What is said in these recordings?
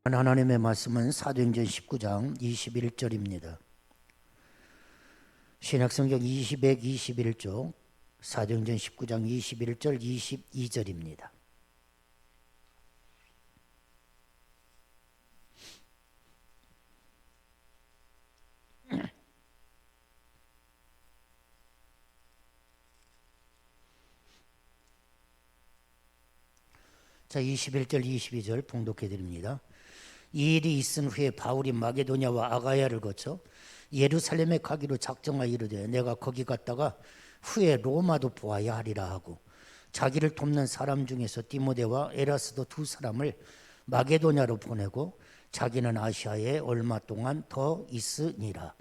하나님의 말씀은 사도행전 19장 21절입니다. 신약성경 21쪽 사도행전 19장 21절 22절입니다. 자, 21절 22절 봉독해 드립니다. 이 일이 있은 후에 바울이 마게도냐와 아가야를 거쳐 예루살렘에 가기로 작정하여 이르되 내가 거기 갔다가 후에 로마도 보아야 하리라 하고 자기를 돕는 사람 중에서 디모데와 에라스도 두 사람을 마게도냐로 보내고 자기는 아시아에 얼마 동안 더 있으니라.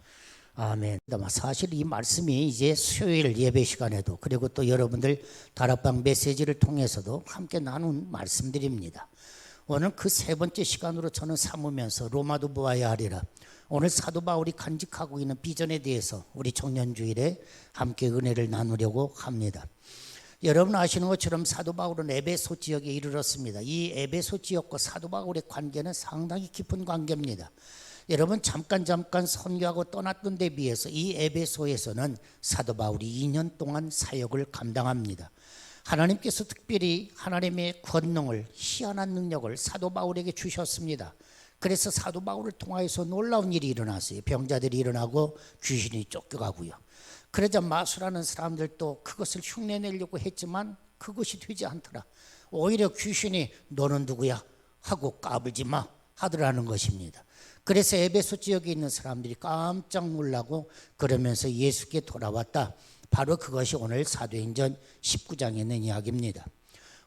아멘. 사실 이 말씀이 이제 수요일 예배 시간에도 그리고 또 여러분들 다락방 메시지를 통해서도 함께 나눈 말씀들입니다. 오늘 그 세 번째 시간으로 저는 삼으면서 로마도 보아야 하리라. 오늘 사도 바울이 간직하고 있는 비전에 대해서 우리 청년주일에 함께 은혜를 나누려고 합니다. 여러분 아시는 것처럼 사도 바울은 에베소 지역에 이르렀습니다. 이 에베소 지역과 사도 바울의 관계는 상당히 깊은 관계입니다. 여러분 잠깐 선교하고 떠났던 데 비해서 이 에베소에서는 사도 바울이 2년 동안 사역을 감당합니다. 하나님께서 특별히 하나님의 권능을, 희한한 능력을 사도 바울에게 주셨습니다. 그래서 사도 바울을 통하여서 놀라운 일이 일어났어요. 병자들이 일어나고 귀신이 쫓겨가고요. 그러자 마수라는 사람들도 그것을 흉내내려고 했지만 그것이 되지 않더라. 오히려 귀신이 너는 누구야? 하고 까불지 마 하더라는 것입니다. 그래서 에베소 지역에 있는 사람들이 깜짝 놀라고 그러면서 예수께 돌아왔다. 바로 그것이 오늘 사도행전 19장에 있는 이야기입니다.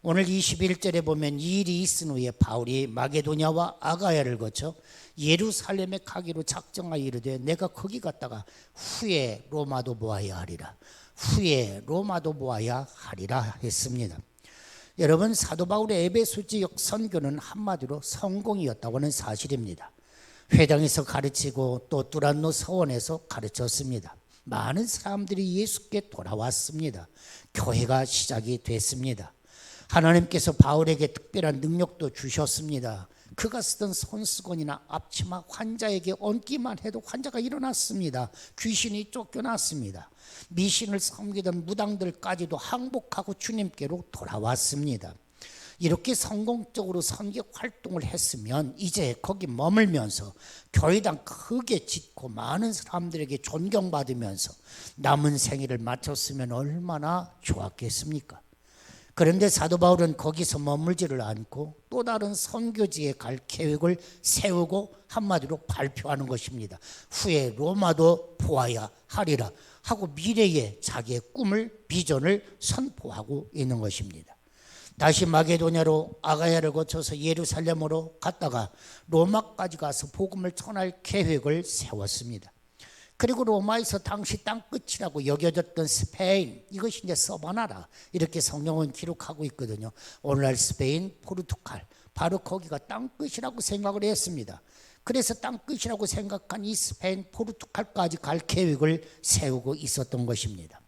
오늘 21절에 보면 이 일이 있은 후에 바울이 마게도냐와 아가야를 거쳐 예루살렘에 가기로 작정하여 이르되 내가 거기 갔다가 후에 로마도 보아야 하리라. 후에 로마도 보아야 하리라 했습니다. 여러분 사도 바울의 에베소 지역 선교는 한마디로 성공이었다고 하는 사실입니다. 회당에서 가르치고 또 뚜란노 서원에서 가르쳤습니다. 많은 사람들이 예수께 돌아왔습니다. 교회가 시작이 됐습니다. 하나님께서 바울에게 특별한 능력도 주셨습니다. 그가 쓰던 손수건이나 앞치마 환자에게 얹기만 해도 환자가 일어났습니다. 귀신이 쫓겨났습니다. 미신을 섬기던 무당들까지도 항복하고 주님께로 돌아왔습니다. 이렇게 성공적으로 선교 활동을 했으면 이제 거기 머물면서 교회당 크게 짓고 많은 사람들에게 존경받으면서 남은 생애를 마쳤으면 얼마나 좋았겠습니까? 그런데 사도 바울은 거기서 머물지를 않고 또 다른 선교지에 갈 계획을 세우고 한마디로 발표하는 것입니다. 후에 로마도 보아야 하리라 하고 미래의 자기의 꿈을 비전을 선포하고 있는 것입니다. 다시 마게도냐로 아가야를 거쳐서 예루살렘으로 갔다가 로마까지 가서 복음을 전할 계획을 세웠습니다. 그리고 로마에서 당시 땅끝이라고 여겨졌던 스페인, 이것이 이제 서바나라 이렇게 성경은 기록하고 있거든요. 오늘날 스페인, 포르투갈, 바로 거기가 땅끝이라고 생각을 했습니다. 그래서 땅끝이라고 생각한 이 스페인, 포르투갈까지 갈 계획을 세우고 있었던 것입니다.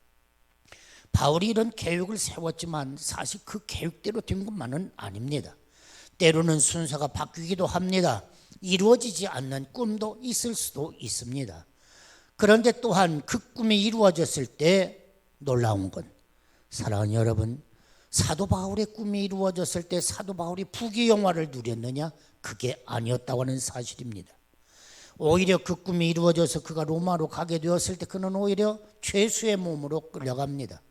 바울이 이런 계획을 세웠지만 사실 그 계획대로 된 것만은 아닙니다. 때로는 순서가 바뀌기도 합니다. 이루어지지 않는 꿈도 있을 수도 있습니다. 그런데 또한 그 꿈이 이루어졌을 때 놀라운 건 사랑하는 여러분, 사도 바울의 꿈이 이루어졌을 때 사도 바울이 부귀영화를 누렸느냐? 그게 아니었다고 하는 사실입니다. 오히려 그 꿈이 이루어져서 그가 로마로 가게 되었을 때 그는 오히려 죄수의 몸으로 끌려갑니다.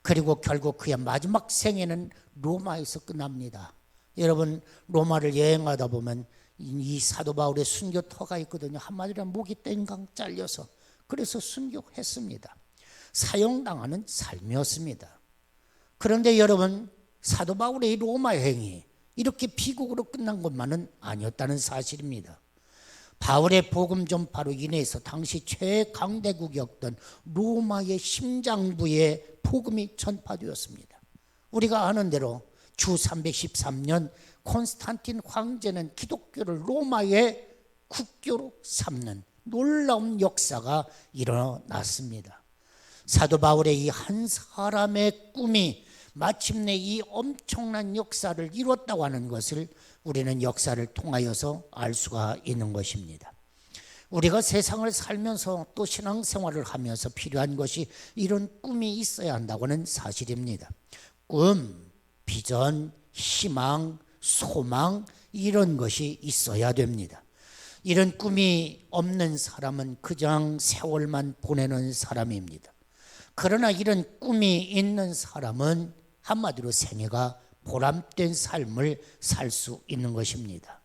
그리고 결국 그의 마지막 생애는 로마에서 끝납니다. 여러분 로마를 여행하다 보면 이 사도 바울의 순교터가 있거든요. 한마디로 목이 땡강 잘려서 그래서 순교했습니다. 사형당하는 삶이었습니다. 그런데 여러분 사도 바울의 이 로마 여행이 이렇게 비극으로 끝난 것만은 아니었다는 사실입니다. 바울의 복음 전파로 인해서 당시 최강대국이었던 로마의 심장부에 복음이 전파되었습니다. 우리가 아는 대로 주 313년 콘스탄틴 황제는 기독교를 로마의 국교로 삼는 놀라운 역사가 일어났습니다. 사도 바울의 이 한 사람의 꿈이 마침내 이 엄청난 역사를 이뤘다고 하는 것을 우리는 역사를 통하여서 알 수가 있는 것입니다. 우리가 세상을 살면서 또 신앙생활을 하면서 필요한 것이 이런 꿈이 있어야 한다고는 사실입니다. 꿈, 비전, 희망, 소망 이런 것이 있어야 됩니다. 이런 꿈이 없는 사람은 그냥 세월만 보내는 사람입니다. 그러나 이런 꿈이 있는 사람은 한마디로 생애가 보람된 삶을 살 수 있는 것입니다.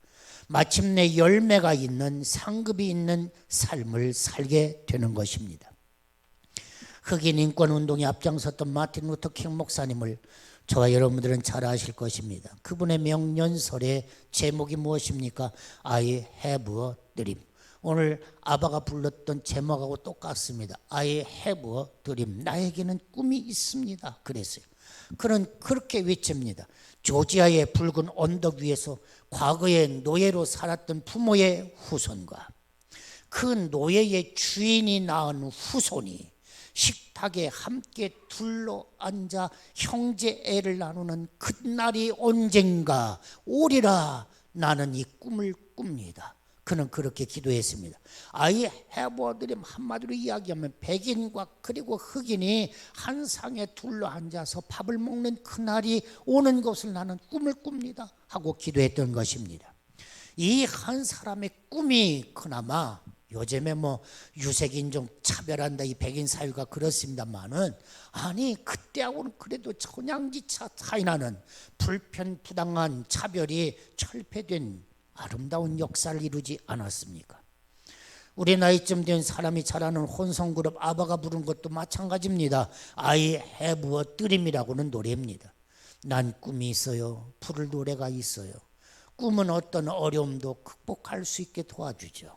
마침내 열매가 있는 상급이 있는 삶을 살게 되는 것입니다. 흑인 인권 운동에 앞장섰던 마틴 루터 킹 목사님을 저와 여러분들은 잘 아실 것입니다. 그분의 명연설의 제목이 무엇입니까? I have a dream. 오늘 아바가 불렀던 제목하고 똑같습니다. I have a dream. 나에게는 꿈이 있습니다. 그랬어요. 그는 그렇게 외칩니다. 조지아의 붉은 언덕 위에서 과거에 노예로 살았던 부모의 후손과 그 노예의 주인이 낳은 후손이 식탁에 함께 둘러앉아 형제애를 나누는 그날이 언젠가 오리라. 나는 이 꿈을 꿉니다. 그는 그렇게 기도했습니다. I have a dream. 한마디로 이야기하면 백인과 그리고 흑인이 한 상에 둘러앉아서 밥을 먹는 그날이 오는 것을 나는 꿈을 꿉니다 하고 기도했던 것입니다. 이 한 사람의 꿈이 그나마 요즘에 유색인종 차별한다 이 백인 사회가 그렇습니다만은 아니 그때하고는 그래도 천양지차 차이 나는 불편부당한 차별이 철폐된 아름다운 역사를 이루지 않았습니까? 우리 나이쯤 된 사람이 잘하는 혼성그룹 아바가 부른 것도 마찬가지입니다. I have a dream이라고는 노래입니다. 난 꿈이 있어요. 부를 노래가 있어요. 꿈은 어떤 어려움도 극복할 수 있게 도와주죠.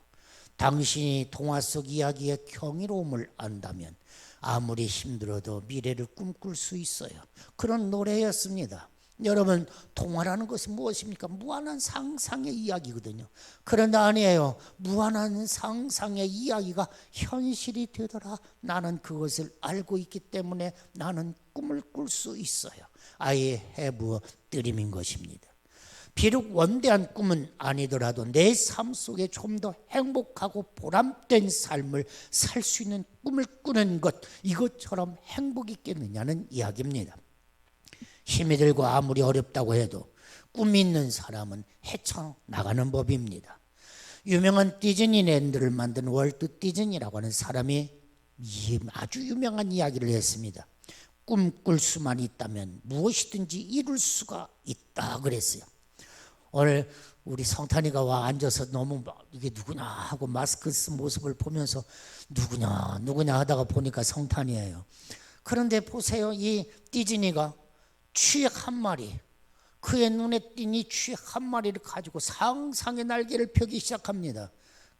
당신이 동화 속 이야기의 경이로움을 안다면 아무리 힘들어도 미래를 꿈꿀 수 있어요. 그런 노래였습니다. 여러분, 동화라는 것은 무엇입니까? 무한한 상상의 이야기거든요. 그런데 아니에요. 무한한 상상의 이야기가 현실이 되더라. 나는 그것을 알고 있기 때문에 나는 꿈을 꿀 수 있어요. I have a dream인 것입니다. 비록 원대한 꿈은 아니더라도 내 삶 속에 좀 더 행복하고 보람된 삶을 살 수 있는 꿈을 꾸는 것, 이것처럼 행복이 있겠느냐는 이야기입니다. 힘이 들고 아무리 어렵다고 해도 꿈이 있는 사람은 헤쳐나가는 법입니다. 유명한 디즈니랜드를 만든 월트 디즈니라고 하는 사람이 아주 유명한 이야기를 했습니다. 꿈꿀 수만 있다면 무엇이든지 이룰 수가 있다 그랬어요. 오늘 우리 성탄이가 와 앉아서 너무 이게 누구냐 하고 마스크 쓴 모습을 보면서 누구냐 하다가 보니까 성탄이에요. 그런데 보세요. 이 디즈니가 쥐 한 마리, 그의 눈에 띈 이 쥐 한 마리를 가지고 상상의 날개를 펴기 시작합니다.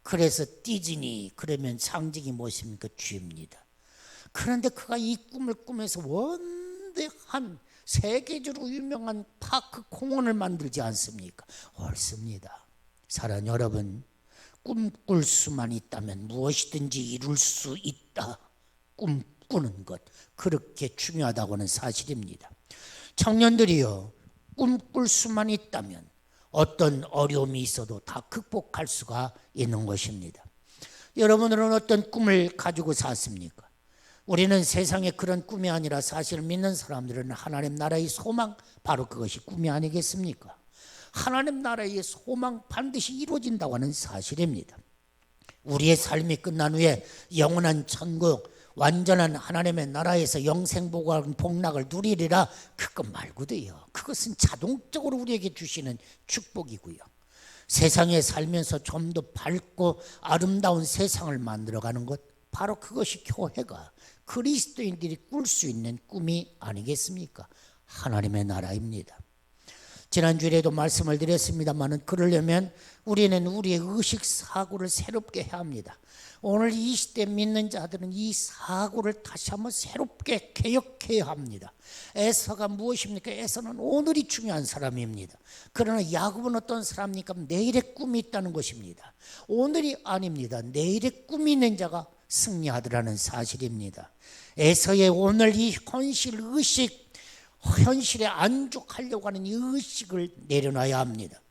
그래서 디즈니 그러면 상징이 무엇입니까? 쥐입니다. 그런데 그가 이 꿈을 꾸면서 원대한 세계적으로 유명한 파크 공원을 만들지 않습니까? 옳습니다. 사랑하는 여러분, 꿈꿀 수만 있다면 무엇이든지 이룰 수 있다. 꿈꾸는 것, 그렇게 중요하다고 하는 사실입니다. 청년들이요, 꿈꿀 수만 있다면 어떤 어려움이 있어도 다 극복할 수가 있는 것입니다. 여러분들은 어떤 꿈을 가지고 샀습니까? 우리는 세상에 그런 꿈이 아니라 사실 믿는 사람들은 하나님 나라의 소망, 바로 그것이 꿈이 아니겠습니까? 하나님 나라의 소망 반드시 이루어진다고 하는 사실입니다. 우리의 삶이 끝난 후에 영원한 천국, 완전한 하나님의 나라에서 영생복을 복락을 누리리라, 그것 말고도요, 그것은 자동적으로 우리에게 주시는 축복이고요, 세상에 살면서 좀 더 밝고 아름다운 세상을 만들어가는 것, 바로 그것이 교회가, 그리스도인들이 꿀 수 있는 꿈이 아니겠습니까? 하나님의 나라입니다. 지난주에도 말씀을 드렸습니다만, 그러려면 우리는 우리의 의식 사고를 새롭게 해야 합니다. 오늘 이 시대 믿는 자들은 이 사고를 다시 한번 새롭게 개혁해야 합니다. 에서가 무엇입니까? 에서는 오늘이 중요한 사람입니다. 그러나 야곱은 어떤 사람입니까? 내일의 꿈이 있다는 것입니다. 오늘이 아닙니다. 내일의 꿈이 있는 자가 승리하더라는 사실입니다. 에서의 오늘 이 현실 의식, 현실에 안죽하려고 하는 이 의식을 내려놔야 합니다.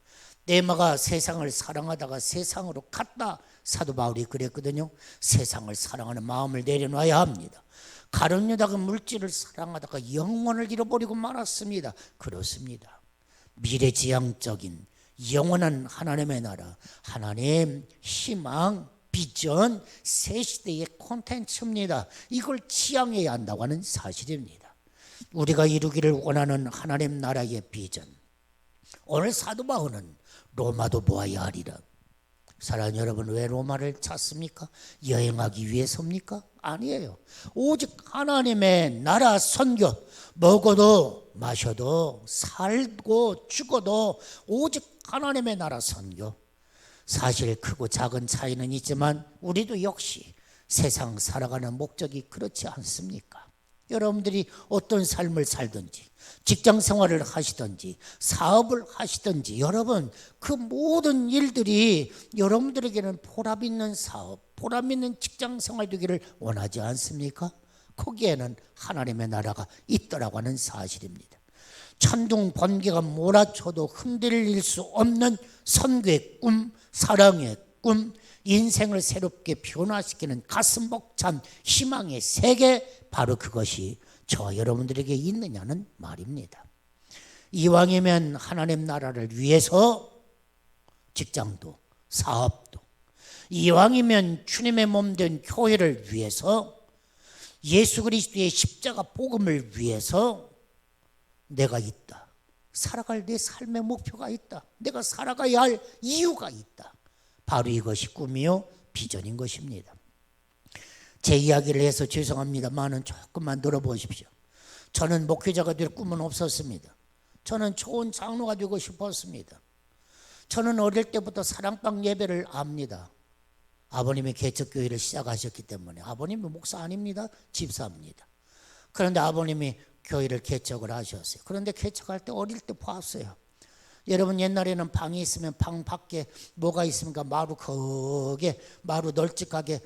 데마가 세상을 사랑하다가 세상으로 갔다. 사도 바울이 그랬거든요. 세상을 사랑하는 마음을 내려놔야 합니다. 가룟 유다가 물질을 사랑하다가 영혼을 잃어버리고 말았습니다. 그렇습니다. 미래지향적인 영원한 하나님의 나라, 하나님 희망, 비전, 새 시대의 콘텐츠입니다. 이걸 지향해야 한다고 하는 사실입니다. 우리가 이루기를 원하는 하나님 나라의 비전, 오늘 사도 바울은 로마도 보아야 하리라. 사랑하는 여러분, 왜 로마를 찾습니까? 여행하기 위해서입니까? 아니에요. 오직 하나님의 나라 선교, 먹어도 마셔도 살고 죽어도 오직 하나님의 나라 선교. 사실 크고 작은 차이는 있지만 우리도 역시 세상 살아가는 목적이 그렇지 않습니까? 여러분들이 어떤 삶을 살든지 직장 생활을 하시든지 사업을 하시든지 여러분 그 모든 일들이 여러분들에게는 보람 있는 사업, 보람 있는 직장 생활 되기를 원하지 않습니까? 거기에는 하나님의 나라가 있더라고 하는 사실입니다. 천둥 번개가 몰아쳐도 흔들릴 수 없는 선교의 꿈, 사랑의 꿈, 인생을 새롭게 변화시키는 가슴 벅찬 희망의 세계, 바로 그것이 저 여러분들에게 있느냐는 말입니다. 이왕이면 하나님 나라를 위해서 직장도 사업도, 이왕이면 주님의 몸된 교회를 위해서 예수 그리스도의 십자가 복음을 위해서 내가 있다. 살아갈 내 삶의 목표가 있다. 내가 살아가야 할 이유가 있다. 바로 이것이 꿈이요 비전인 것입니다. 제 이야기를 해서 죄송합니다만은 조금만 들어보십시오. 저는 목회자가 될 꿈은 없었습니다. 저는 좋은 장로가 되고 싶었습니다. 저는 어릴 때부터 사랑방 예배를 압니다. 아버님이 개척교회를 시작하셨기 때문에. 아버님은 목사 아닙니다. 집사입니다. 그런데 아버님이 교회를 개척을 하셨어요. 그런데 개척할 때 어릴 때 봤어요. 여러분 옛날에는 방이 있으면 방 밖에 뭐가 있습니까? 마루 거기에 마루 널찍하게,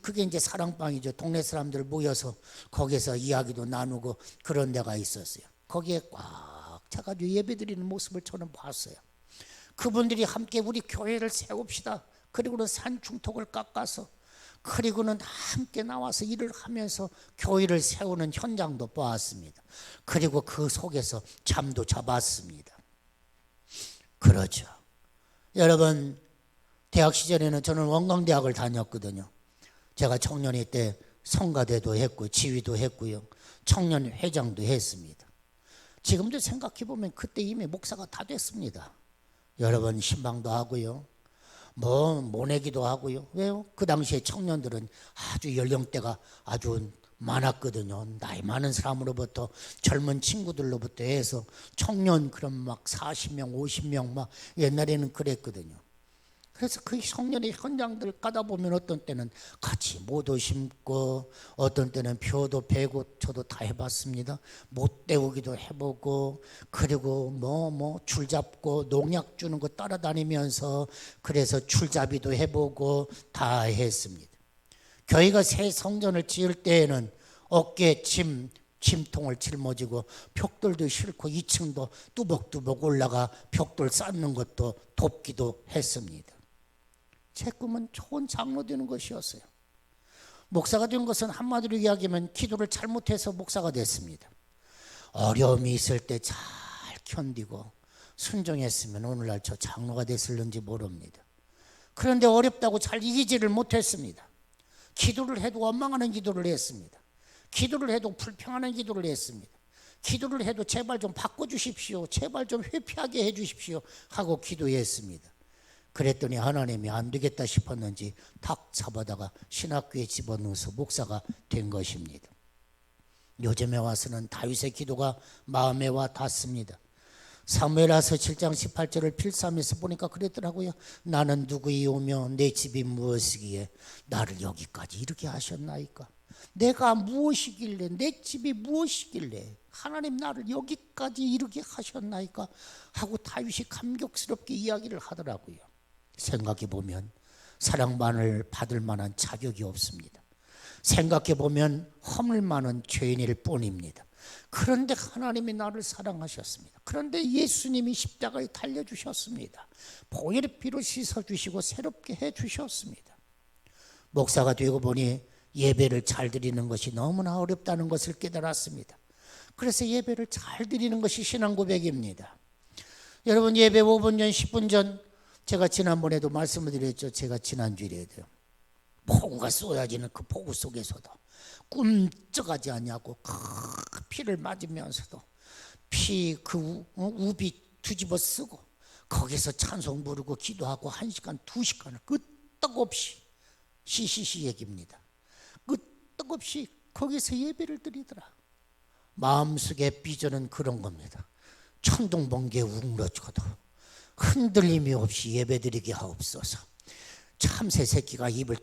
그게 이제 사랑방이죠. 동네 사람들 모여서 거기서 이야기도 나누고 그런 데가 있었어요. 거기에 꽉 차가지고 예배드리는 모습을 저는 봤어요. 그분들이 함께 우리 교회를 세웁시다. 그리고는 산중턱을 깎아서, 그리고는 함께 나와서 일을 하면서 교회를 세우는 현장도 보았습니다. 그리고 그 속에서 잠도 잡았습니다. 그렇죠. 여러분, 대학 시절에는 저는 원광대학을 다녔거든요. 제가 청년회 때 성가대도 했고 지휘도 했고요. 청년회장도 했습니다. 지금도 생각해보면 그때 이미 목사가 다 됐습니다. 여러분 신방도 하고요. 모내기도 하고요. 왜요? 그 당시에 청년들은 아주 연령대가 아주 많았거든요. 나이 많은 사람으로부터 젊은 친구들로부터 해서 청년 그럼 막 40명 50명 막 옛날에는 그랬거든요. 그래서 그 청년의 현장들 가다 보면 어떤 때는 같이 모도 심고 어떤 때는 표도 베고 저도 다 해봤습니다. 못 때우기도 해보고 그리고 줄 잡고 농약 주는 거 따라다니면서 그래서 줄잡이도 해보고 다 했습니다. 교회가 새 성전을 지을 때에는 어깨에 침통을 짊어지고 벽돌도 싣고 2층도 뚜벅뚜벅 올라가 벽돌 쌓는 것도 돕기도 했습니다. 제 꿈은 좋은 장로 되는 것이었어요. 목사가 된 것은 한마디로 이야기하면 기도를 잘못해서 목사가 됐습니다. 어려움이 있을 때 잘 견디고 순종했으면 오늘날 저 장로가 됐을는지 모릅니다. 그런데 어렵다고 잘 이기지를 못했습니다. 기도를 해도 원망하는 기도를 했습니다. 기도를 해도 불평하는 기도를 했습니다. 기도를 해도 제발 좀 바꿔주십시오. 제발 좀 회피하게 해주십시오 하고 기도했습니다. 그랬더니 하나님이 안 되겠다 싶었는지 탁 잡아다가 신학교에 집어넣어서 목사가 된 것입니다. 요즘에 와서는 다윗의 기도가 마음에 와 닿습니다. 사무엘하서 7장 18절을 필사하면서 보니까 그랬더라고요. 나는 누구이오며 내 집이 무엇이기에 나를 여기까지 이르게 하셨나이까. 내가 무엇이길래, 내 집이 무엇이길래 하나님 나를 여기까지 이르게 하셨나이까 하고 다윗이 감격스럽게 이야기를 하더라고요. 생각해 보면 사랑만을 받을 만한 자격이 없습니다. 생각해 보면 허물 많은 죄인일 뿐입니다. 그런데 하나님이 나를 사랑하셨습니다. 그런데 예수님이 십자가에 달려주셨습니다. 보혈의 피로 씻어주시고 새롭게 해주셨습니다. 목사가 되고 보니 예배를 잘 드리는 것이 너무나 어렵다는 것을 깨달았습니다. 그래서 예배를 잘 드리는 것이 신앙 고백입니다. 여러분, 예배 5분 전 10분 전 제가 지난번에도 말씀을 드렸죠. 제가 지난주에도 폭우가 쏟아지는 그 폭우 속에서도 꿈쩍하지 않냐고 피를 맞으면서도 피 그 우비 뒤집어 쓰고 거기서 찬송 부르고 기도하고 1시간 2시간을 끄떡없이 시시시 얘기입니다. 끄떡없이 거기서 예배를 드리더라. 마음속의 비전은 그런 겁니다. 천둥번개에 우물러져도 흔들림이 없이 예배드리게 하옵소서. 참새 새끼가 입을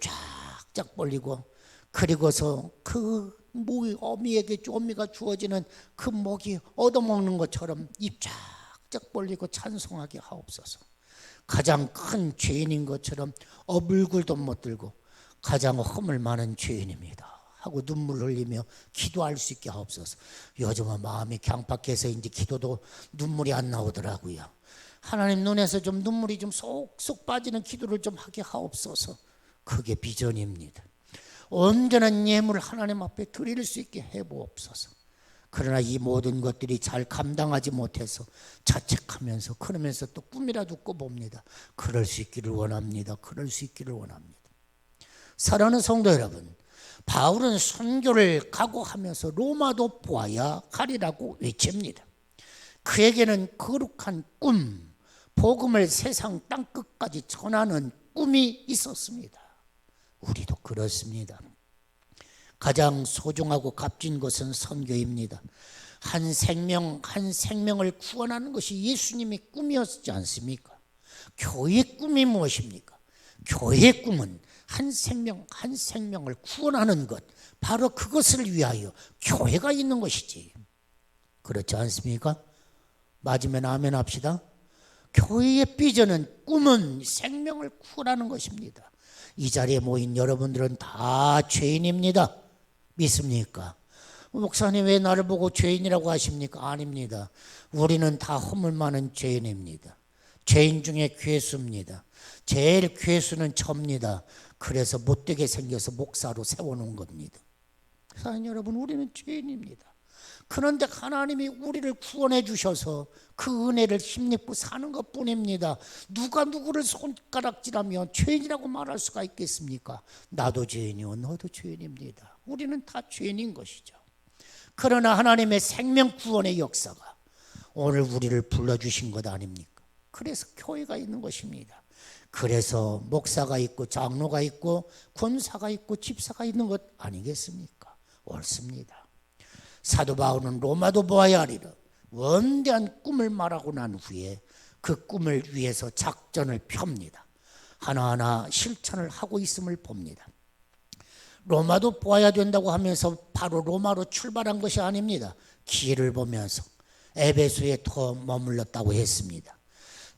쫙쫙 벌리고 그리고서 그 목이 어미가 주어지는 그 목이 얻어먹는 것처럼 입 쫙쫙 벌리고 찬송하게 하옵소서. 가장 큰 죄인인 것처럼 어불굴도 못 들고 가장 허물 많은 죄인입니다 하고 눈물 흘리며 기도할 수 있게 하옵소서. 요즘은 마음이 강팍해서인지 기도도 눈물이 안 나오더라고요. 하나님 눈에서 좀 눈물이 좀 쏙쏙 빠지는 기도를 좀 하게 하옵소서. 그게 비전입니다. 온전한 예물을 하나님 앞에 드릴 수 있게 해보옵소서. 그러나 이 모든 것들이 잘 감당하지 못해서 자책하면서 그러면서 또 꿈이라도 꿔봅니다. 그럴 수 있기를 원합니다. 그럴 수 있기를 원합니다. 사랑하는 성도 여러분, 바울은 선교를 각오하면서 로마도 보아야 하리라고 외칩니다. 그에게는 거룩한 꿈, 복음을 세상 땅끝까지 전하는 꿈이 있었습니다. 우리도 그렇습니다. 가장 소중하고 값진 것은 선교입니다. 한 생명을 구원하는 것이 예수님의 꿈이었지 않습니까? 교회의 꿈이 무엇입니까? 교회의 꿈은 한 생명을 구원하는 것, 바로 그것을 위하여 교회가 있는 것이지. 그렇지 않습니까? 맞으면 아멘 합시다. 교회의 비전은, 꿈은 생명을 구원하는 것입니다. 이 자리에 모인 여러분들은 다 죄인입니다. 믿습니까? 목사님 왜 나를 보고 죄인이라고 하십니까? 아닙니다. 우리는 다 허물 많은 죄인입니다. 죄인 중에 괴수입니다. 제일 괴수는 접니다. 그래서 못되게 생겨서 목사로 세워놓은 겁니다. 사랑하는 여러분, 우리는 죄인입니다. 그런데 하나님이 우리를 구원해 주셔서 그 은혜를 힘입고 사는 것뿐입니다. 누가 누구를 손가락질하며 죄인이라고 말할 수가 있겠습니까? 나도 죄인이요 너도 죄인입니다. 우리는 다 죄인인 것이죠. 그러나 하나님의 생명 구원의 역사가 오늘 우리를 불러주신 것 아닙니까? 그래서 교회가 있는 것입니다. 그래서 목사가 있고 장로가 있고 권사가 있고 집사가 있는 것 아니겠습니까? 옳습니다. 사도 바울은 로마도 보아야 하리라 원대한 꿈을 말하고 난 후에 그 꿈을 위해서 작전을 펴니다. 하나하나 실천을 하고 있음을 봅니다. 로마도 보아야 된다고 하면서 바로 로마로 출발한 것이 아닙니다. 기회를 보면서 에베소에 더 머물렀다고 했습니다.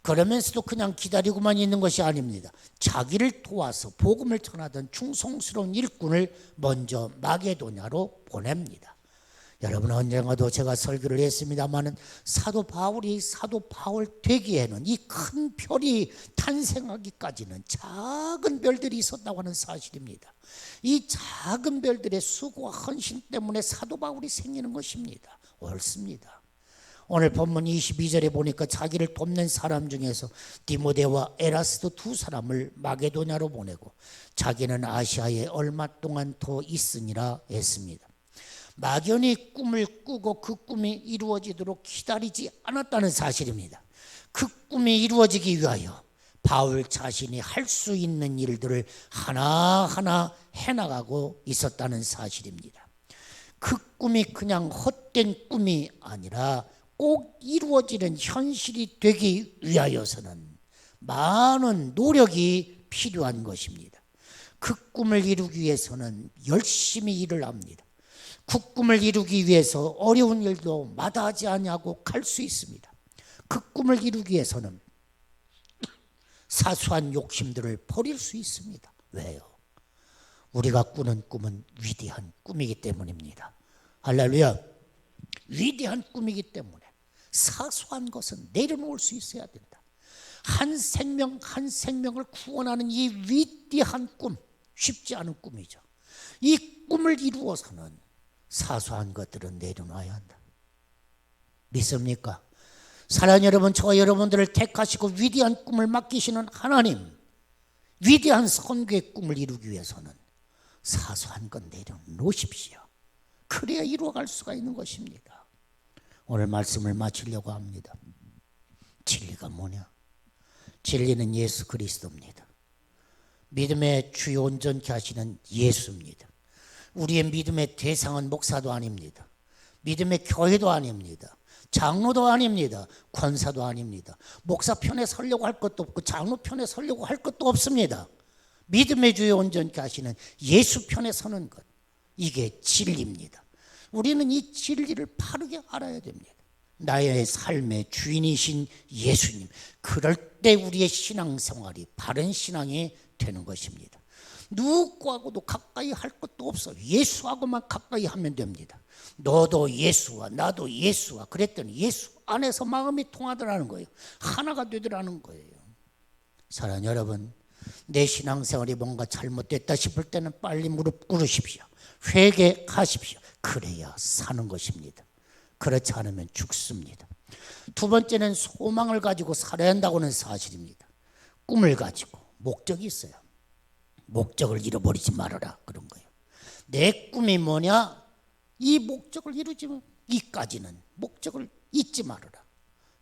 그러면서도 그냥 기다리고만 있는 것이 아닙니다. 자기를 도와서 복음을 전하던 충성스러운 일꾼을 먼저 마게도냐로 보냅니다. 여러분, 언젠가도 제가 설교를 했습니다마는 사도 바울이 사도 바울 되기에는 이 큰 별이 탄생하기까지는 작은 별들이 있었다고 하는 사실입니다. 이 작은 별들의 수고와 헌신 때문에 사도 바울이 생기는 것입니다. 옳습니다. 오늘 본문 22절에 보니까 자기를 돕는 사람 중에서 디모데와 에라스도 두 사람을 마게도냐로 보내고 자기는 아시아에 얼마 동안 더 있으니라 했습니다. 막연히 꿈을 꾸고 그 꿈이 이루어지도록 기다리지 않았다는 사실입니다. 그 꿈이 이루어지기 위하여 바울 자신이 할 수 있는 일들을 하나하나 해나가고 있었다는 사실입니다. 그 꿈이 그냥 헛된 꿈이 아니라 꼭 이루어지는 현실이 되기 위하여서는 많은 노력이 필요한 것입니다. 그 꿈을 이루기 위해서는 열심히 일을 합니다. 그 꿈을 이루기 위해서 어려운 일도 마다하지 아니하고 갈 수 있습니다. 그 꿈을 이루기 위해서는 사소한 욕심들을 버릴 수 있습니다. 왜요? 우리가 꾸는 꿈은 위대한 꿈이기 때문입니다. 할렐루야. 위대한 꿈이기 때문에 사소한 것은 내려놓을 수 있어야 된다. 한 생명 한 생명을 구원하는 이 위대한 꿈, 쉽지 않은 꿈이죠. 이 꿈을 이루어서는 사소한 것들은 내려놔야 한다. 믿습니까? 사랑하는 여러분, 저와 여러분들을 택하시고 위대한 꿈을 맡기시는 하나님, 위대한 선교의 꿈을 이루기 위해서는 사소한 것 내려놓으십시오. 그래야 이루어갈 수가 있는 것입니다. 오늘 말씀을 마치려고 합니다. 진리가 뭐냐? 진리는 예수 그리스도입니다. 믿음의 주요 온전케 하시는 예수입니다. 우리의 믿음의 대상은 목사도 아닙니다. 믿음의 교회도 아닙니다. 장로도 아닙니다. 권사도 아닙니다. 목사 편에 서려고 할 것도 없고 장로 편에 서려고 할 것도 없습니다. 믿음의 주요 온전케 하시는 예수 편에 서는 것, 이게 진리입니다. 우리는 이 진리를 바르게 알아야 됩니다. 나의 삶의 주인이신 예수님, 그럴 때 우리의 신앙생활이 바른 신앙이 되는 것입니다. 누구하고도 가까이 할 것도 없어. 예수하고만 가까이 하면 됩니다. 너도 예수와 나도 예수와 그랬더니 예수 안에서 마음이 통하더라는 거예요. 하나가 되더라는 거예요. 사랑하는 여러분, 내 신앙생활이 뭔가 잘못됐다 싶을 때는 빨리 무릎 꿇으십시오. 회개하십시오. 그래야 사는 것입니다. 그렇지 않으면 죽습니다. 두 번째는 소망을 가지고 살아야 한다고는 사실입니다. 꿈을 가지고 목적이 있어요. 목적을 잃어버리지 말아라, 그런 거예요. 내 꿈이 뭐냐? 이 목적을 이루지만 이까지는 목적을 잊지 말아라.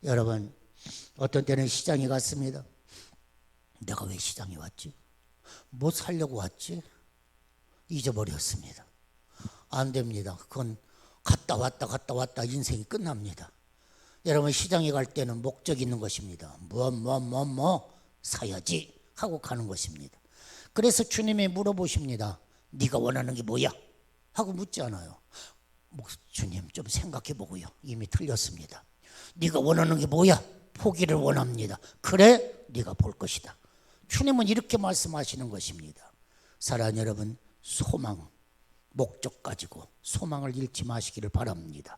여러분, 어떤 때는 시장에 갔습니다. 내가 왜 시장에 왔지? 뭐 살려고 왔지? 잊어버렸습니다. 안 됩니다. 그건 갔다 왔다 인생이 끝납니다. 여러분, 시장에 갈 때는 목적이 있는 것입니다. 뭐 사야지 하고 가는 것입니다. 그래서 주님이 물어보십니다. 네가 원하는 게 뭐야? 하고 묻지 않아요. 주님, 좀 생각해 보고요. 이미 틀렸습니다. 네가 원하는 게 뭐야? 포기를 원합니다. 그래, 네가 볼 것이다. 주님은 이렇게 말씀하시는 것입니다. 사랑하는 여러분, 소망, 목적 가지고 소망을 잃지 마시기를 바랍니다.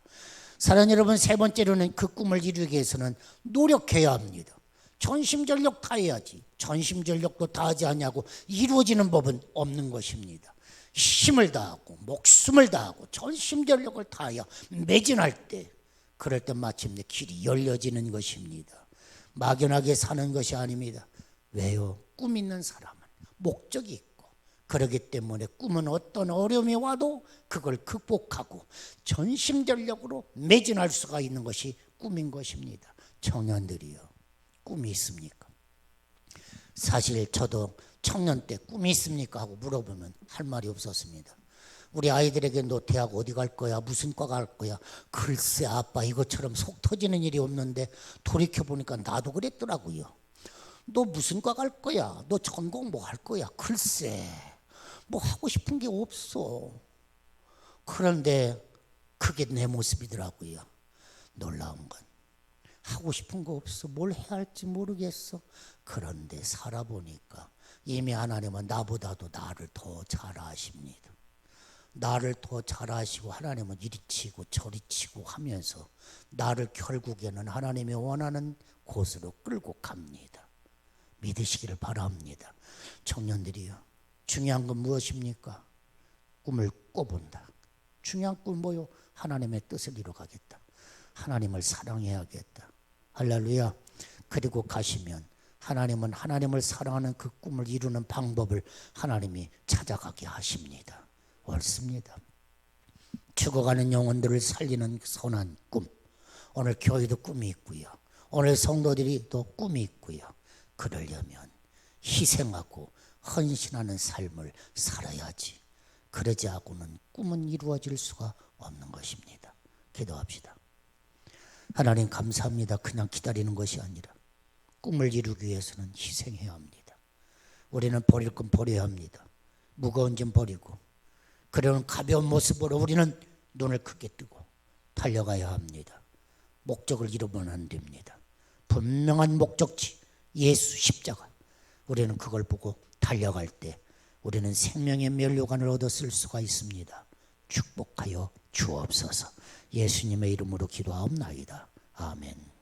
사랑하는 여러분, 세 번째로는 그 꿈을 이루기 위해서는 노력해야 합니다. 전심전력 다해야지. 전심전력도 다하지 않냐고 이루어지는 법은 없는 것입니다. 힘을 다하고 목숨을 다하고 전심전력을 다하여 매진할 때, 그럴 때 마침내 길이 열려지는 것입니다. 막연하게 사는 것이 아닙니다. 왜요? 꿈 있는 사람은 목적이 있고, 그렇기 때문에 꿈은 어떤 어려움이 와도 그걸 극복하고 전심전력으로 매진할 수가 있는 것이 꿈인 것입니다. 청년들이요, 꿈이 있습니까? 사실 저도 청년 때 꿈이 있습니까? 하고 물어보면 할 말이 없었습니다. 우리 아이들에게 너 대학 어디 갈 거야? 무슨 과 갈 거야? 글쎄 아빠, 이것처럼 속 터지는 일이 없는데 돌이켜보니까 나도 그랬더라고요. 너 무슨 과 갈 거야? 너 전공 뭐 할 거야? 글쎄 뭐 하고 싶은 게 없어. 그런데 그게 내 모습이더라고요. 놀라운 건 하고 싶은 거 없어. 뭘 해야 할지 모르겠어. 그런데 살아보니까 이미 하나님은 나보다도 나를 더 잘 아십니다. 나를 더 잘 아시고 하나님은 이리 치고 저리 치고 하면서 나를 결국에는 하나님이 원하는 곳으로 끌고 갑니다. 믿으시기를 바랍니다. 청년들이요, 중요한 건 무엇입니까? 꿈을 꿔본다. 중요한 꿈 뭐요? 하나님의 뜻을 이루어가겠다. 하나님을 사랑해야겠다. 할렐루야. 그리고 가시면 하나님은 하나님을 사랑하는 그 꿈을 이루는 방법을 하나님이 찾아가게 하십니다. 옳습니다. 죽어가는 영혼들을 살리는 선한 꿈. 오늘 교회도 꿈이 있고요. 오늘 성도들이 또 꿈이 있고요. 그러려면 희생하고 헌신하는 삶을 살아야지. 그러지 않고는 꿈은 이루어질 수가 없는 것입니다. 기도합시다. 하나님 감사합니다. 그냥 기다리는 것이 아니라 꿈을 이루기 위해서는 희생해야 합니다. 우리는 버릴 건 버려야 합니다. 무거운 짐 버리고 그런 가벼운 모습으로 우리는 눈을 크게 뜨고 달려가야 합니다. 목적을 잃으면 안 됩니다. 분명한 목적지 예수 십자가, 우리는 그걸 보고 달려갈 때 우리는 생명의 면류관을 얻었을 수가 있습니다. 축복하여 주옵소서. 예수님의 이름으로 기도하옵나이다. 아멘.